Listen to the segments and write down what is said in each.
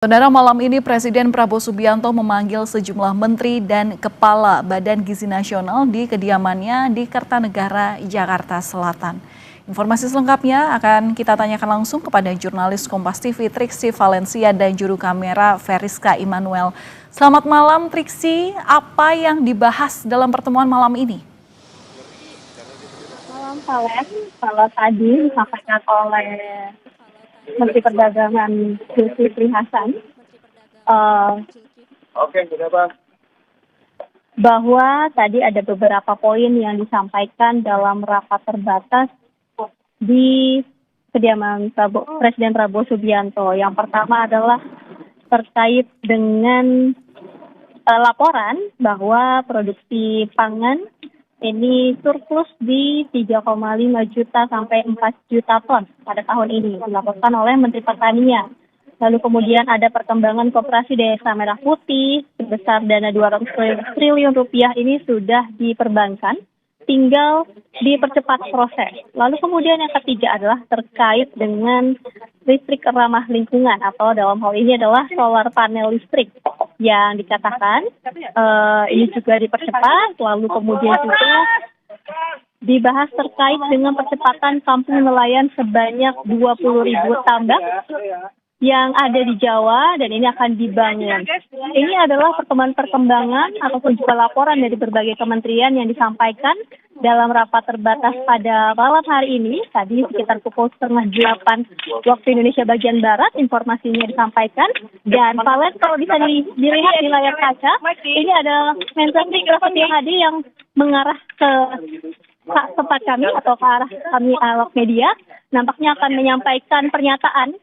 Saudara, malam ini Presiden Prabowo Subianto memanggil sejumlah menteri dan kepala Badan Gizi Nasional di kediamannya di Kertanegara, Jakarta Selatan. Informasi selengkapnya akan kita tanyakan langsung kepada jurnalis Kompas TV Triksi Valencia dan juru kamera Veriska Immanuel. Selamat malam Triksi, apa yang dibahas dalam pertemuan malam ini? Malam Valen, kalau tadi disampaikan oleh Menteri Perdagangan Zulkifli Hasan bahwa tadi ada beberapa poin yang disampaikan dalam rapat terbatas di kediaman Presiden Prabowo Subianto. Yang pertama adalah terkait dengan laporan bahwa produksi pangan ini surplus di 3,5 juta sampai 4 juta ton pada tahun ini, dilaporkan oleh Menteri Pertanian. Lalu kemudian ada perkembangan koperasi Desa Merah Putih sebesar dana 200 triliun rupiah ini sudah diperbankan, tinggal dipercepat proses. Lalu kemudian yang ketiga adalah terkait dengan listrik ramah lingkungan atau dalam hal ini adalah solar panel listrik yang dikatakan ini juga dipercepat. Lalu kemudian juga dibahas terkait dengan percepatan kampung nelayan sebanyak 20.000 tambak yang ada di Jawa dan ini akan dibangun. Ini adalah perkembangan ataupun juga laporan dari berbagai kementerian yang disampaikan dalam rapat terbatas pada malam hari ini. Tadi sekitar pukul 7:30 waktu Indonesia bagian Barat informasinya disampaikan. Dan Valen, kalau bisa dilihat di layar kaca, ini ada Mensesnek Rahmat Hadi yang mengarah ke tempat kami atau ke arah kami awak media. Nampaknya akan menyampaikan pernyataan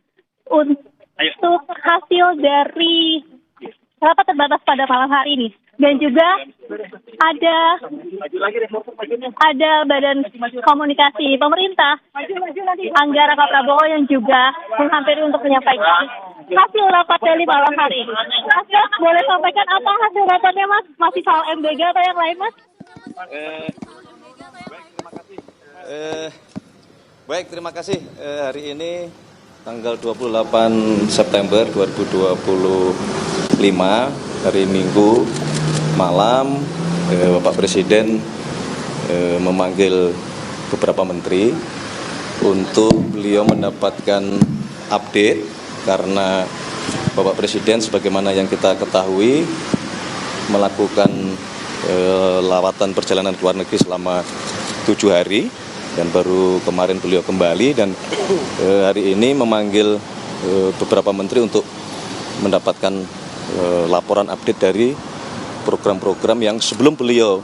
untuk hasil dari rapat terbatas pada malam hari ini. Dan juga ada Badan Komunikasi Pemerintah, Anggara Kak Prabowo yang juga menghampiri untuk menyampaikan hasil rapat dari malam hari ini. Mas, boleh sampaikan apa hasil rapatnya, Mas? Masih soal MBG atau yang lain, Mas? Baik, terima kasih. Hari ini tanggal 28 September 2025, hari Minggu malam, Bapak Presiden memanggil beberapa menteri untuk beliau mendapatkan update karena Bapak Presiden sebagaimana yang kita ketahui melakukan lawatan perjalanan ke luar negeri selama 7 hari. Dan baru kemarin beliau kembali dan hari ini memanggil beberapa menteri untuk mendapatkan laporan update dari program-program yang sebelum beliau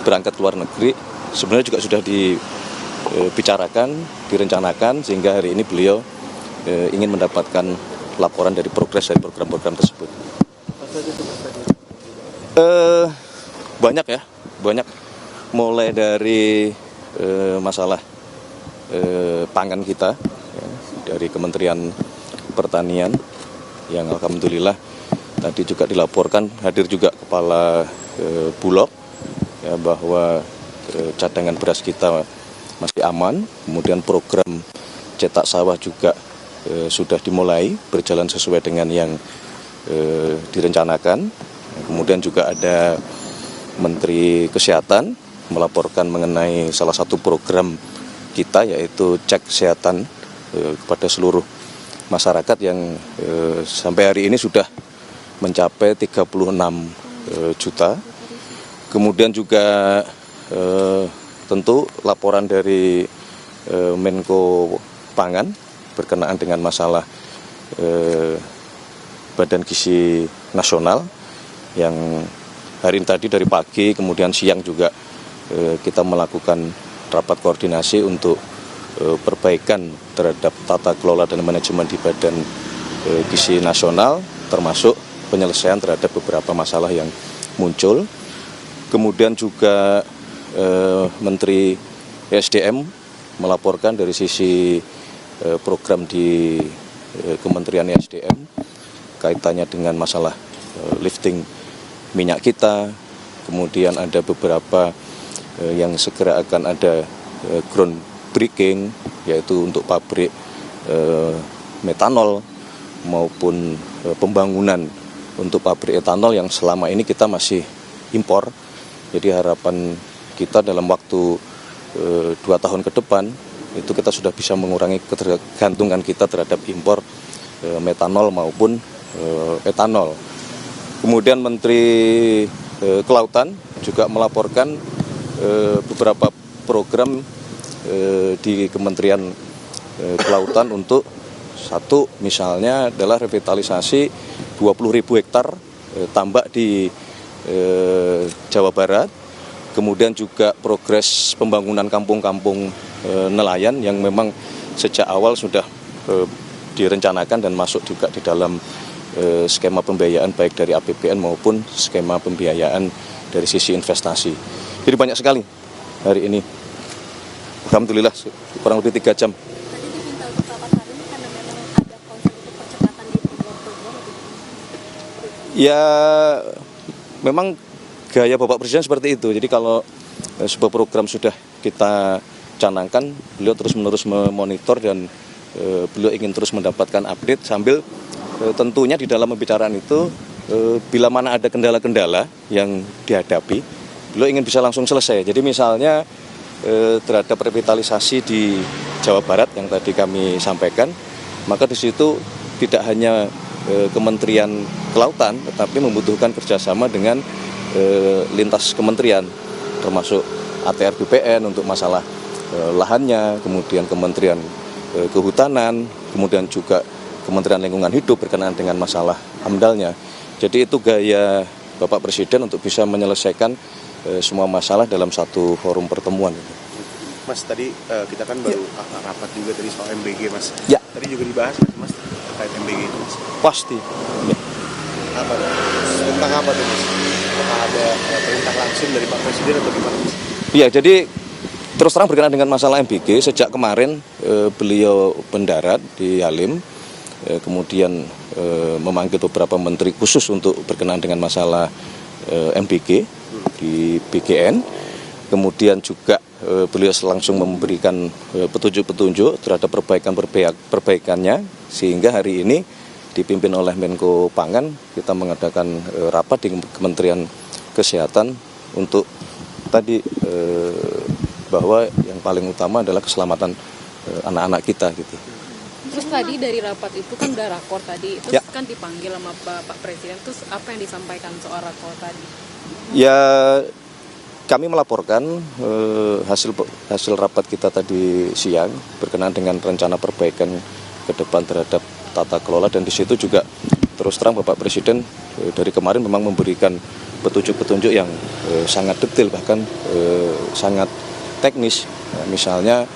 berangkat ke luar negeri sebenarnya juga sudah dibicarakan, direncanakan sehingga hari ini beliau ingin mendapatkan laporan dari progres dari program-program tersebut. Banyak mulai dari masalah pangan kita ya, dari Kementerian Pertanian yang alhamdulillah tadi juga dilaporkan hadir juga kepala Bulog ya, bahwa cadangan beras kita masih aman. Kemudian program cetak sawah juga sudah dimulai berjalan sesuai dengan yang direncanakan. Kemudian juga ada Menteri Kesehatan melaporkan mengenai salah satu program kita yaitu cek kesehatan kepada seluruh masyarakat yang sampai hari ini sudah mencapai 36 juta. Kemudian juga tentu laporan dari Menko Pangan berkenaan dengan masalah Badan Gizi Nasional yang hari ini tadi dari pagi kemudian siang juga kita melakukan rapat koordinasi untuk perbaikan terhadap tata kelola dan manajemen di Badan Gizi Nasional, termasuk penyelesaian terhadap beberapa masalah yang muncul. Kemudian juga Menteri SDM melaporkan dari sisi program di Kementerian SDM kaitannya dengan masalah lifting minyak kita. Kemudian ada beberapa yang segera akan ada groundbreaking, yaitu untuk pabrik metanol. maupun pembangunan untuk pabrik etanol yang selama ini kita masih impor. Jadi harapan kita dalam waktu 2 tahun ke depan itu kita sudah bisa mengurangi ketergantungan kita terhadap impor metanol maupun etanol. Kemudian Menteri Kelautan juga melaporkan beberapa program di Kementerian Kelautan untuk satu misalnya adalah revitalisasi 20.000 hektar tambak di Jawa Barat, kemudian juga progres pembangunan kampung-kampung nelayan yang memang sejak awal sudah direncanakan dan masuk juga di dalam skema pembiayaan baik dari APBN maupun skema pembiayaan dari sisi investasi. Jadi banyak sekali hari ini. Alhamdulillah kurang lebih 3 jam. Tadi diminta untuk rapat hari ini karena memang ada concern untuk percepatan di program-program. Ya memang gaya Bapak Presiden seperti itu. Jadi kalau sebuah program sudah kita canangkan, beliau terus-menerus memonitor dan beliau ingin terus mendapatkan update sambil tentunya di dalam pembicaraan itu bila mana ada kendala-kendala yang dihadapi, beliau ingin bisa langsung selesai. Jadi misalnya terhadap revitalisasi di Jawa Barat yang tadi kami sampaikan, maka di situ tidak hanya Kementerian Kelautan, tetapi membutuhkan kerjasama dengan lintas kementerian, termasuk ATR BPN untuk masalah lahannya, kemudian Kementerian Kehutanan, kemudian juga Kementerian Lingkungan Hidup berkenaan dengan masalah AMDAL-nya. Jadi itu gaya Bapak Presiden untuk bisa menyelesaikan semua masalah dalam satu forum pertemuan. Mas, tadi kita kan baru rapat juga tadi soal MBG, Mas. Ya. Tadi juga dibahas, Mas, terkait MBG itu, Mas. Pasti. Ya. Apa? Tentang apa tuh, Mas? Apakah ada perintah langsung dari Pak Presiden atau gimana, Mas? Iya, jadi terus terang berkenaan dengan masalah MBG, sejak kemarin beliau mendarat di Halim, kemudian memanggil beberapa menteri khusus untuk berkenaan dengan masalah MBG di BGN. Kemudian juga beliau langsung memberikan petunjuk-petunjuk terhadap perbaikannya, sehingga hari ini dipimpin oleh Menko Pangan, kita mengadakan rapat di Kementerian Kesehatan untuk tadi bahwa yang paling utama adalah keselamatan anak-anak kita gitu. Terus tadi dari rapat itu kan udah rakor tadi, terus Ya. kan dipanggil sama Pak Presiden, terus apa yang disampaikan soal rakor tadi? Ya, kami melaporkan hasil rapat kita tadi siang berkenaan dengan rencana perbaikan ke depan terhadap tata kelola, dan di situ juga terus terang Bapak Presiden dari kemarin memang memberikan petunjuk-petunjuk yang sangat detail, bahkan sangat teknis. Nah, misalnya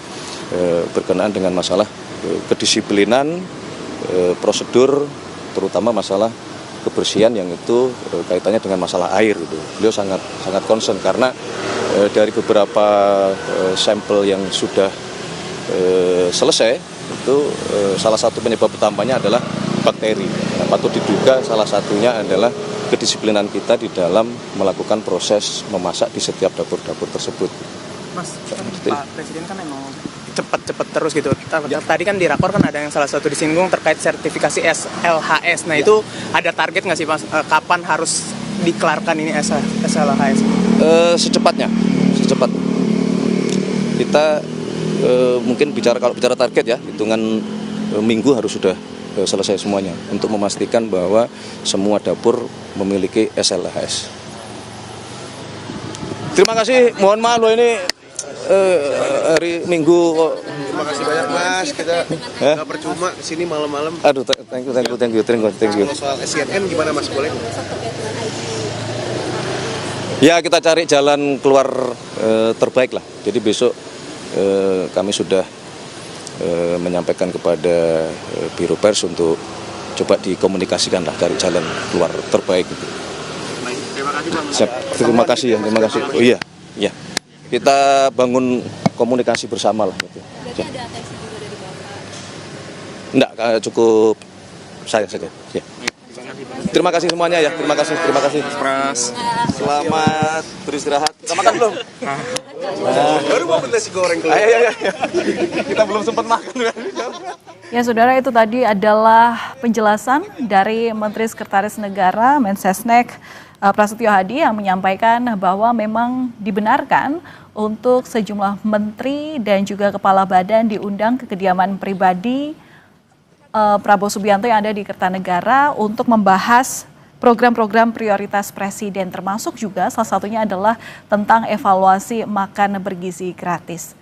berkenaan dengan masalah kedisiplinan, prosedur, terutama masalah kebersihan yang itu kaitannya dengan masalah air gitu. Beliau sangat concern karena dari beberapa sampel yang sudah selesai itu salah satu penyebab utamanya adalah bakteri. Nah, patut diduga salah satunya adalah kedisiplinan kita di dalam melakukan proses memasak di setiap dapur-dapur tersebut. Mas, Pak Presiden kan emang cepet terus gitu. Tadi kan di rakor kan ada yang salah satu disinggung terkait sertifikasi SLHS. Nah itu ada target nggak sih, Mas? Kapan harus dikelarkan ini SLHS? Secepatnya. Kita mungkin kalau bicara target ya, hitungan minggu harus sudah selesai semuanya untuk memastikan bahwa semua dapur memiliki SLHS. Terima kasih, mohon maaf loh ini hari Minggu. Terima kasih banyak, Mas. Kita nggak percuma kesini malam-malam. Aduh, thank you. Kalau soal SCNN gimana, Mas? Boleh? Ya, kita cari jalan keluar terbaik lah. Jadi besok kami sudah menyampaikan kepada Biro Pers untuk coba dikomunikasikan lah, cari jalan keluar terbaik gitu. Baik, terima kasih, Pak. Terima kasih. Oh iya. Kita bangun komunikasi bersama lah gitu. Berarti ada atensi juga dari Bapak? Enggak, cukup saya saja. Ya. Terima kasih semuanya ya. Terima kasih. Pras. Selamat beristirahat. Kita makan belum? Baru mau nasi goreng. Ayo. Kita belum sempat makan. Ya, saudara, itu tadi adalah penjelasan dari Menteri Sekretaris Negara Mensesnek Prasetyo Hadi yang menyampaikan bahwa memang dibenarkan untuk sejumlah menteri dan juga kepala badan diundang ke kediaman pribadi Prabowo Subianto yang ada di Kertanegara untuk membahas program-program prioritas Presiden, termasuk juga salah satunya adalah tentang evaluasi makan bergizi gratis.